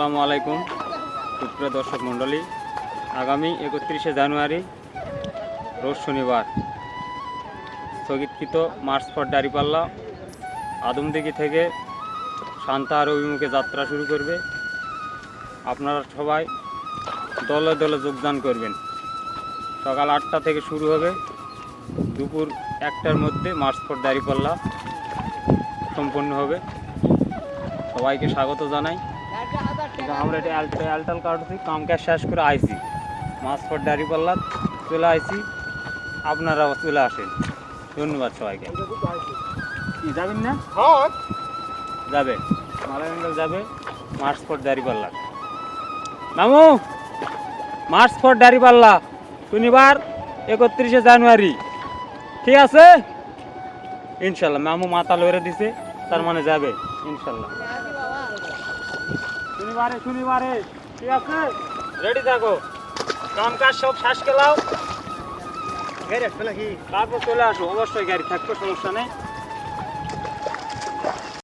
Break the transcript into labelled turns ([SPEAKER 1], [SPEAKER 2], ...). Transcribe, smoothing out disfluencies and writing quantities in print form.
[SPEAKER 1] আসসালামু আলাইকুম সুপ্রিয় দর্শক মণ্ডলী, আগামী 31শে জানুয়ারি রোজ শনিবার স্থগিতকৃত মার্চ ফর দাঁড়িপাল্লা আদমদিঘি থেকে সান্তাহার অভিমুখে যাত্রা শুরু করবে। আপনারা সবাই দলে দলে যোগদান করবেন। সকাল 8টা থেকে শুরু হবে, দুপুর 1টার মধ্যে মার্চ ফর দাঁড়িপাল্লা সম্পন্ন হবে। সবাইকে স্বাগত জানাই। আমরা এটা অ্যালটাল কাটছি, কাম কাজ শেষ করে আইছি, মাছ ফর দাঁড়িপাল্লা চলে আইছি, আপনারাও চলে আসেন। ধন্যবাদ সবাইকে। যাবেন না? যাবে, মালাগঞ্জ যাবে মার্চ ফর দাঁড়িপাল্লা। মামু, মার্চ ফর দাঁড়িপাল্লা শনিবার 31শে জানুয়ারি, ঠিক আছে? ইনশাল্লাহ মামু মাথা লড়ে দিছে, তার মানে যাবে ইনশাল্লাহ। শনিবারে ঠিক আছে, রেডি থাকো, কাম কাজ সব শেষ খেলাও, তারপর চলে আসো। অবশ্যই গাড়ি থাকবে, সমস্যা নেই।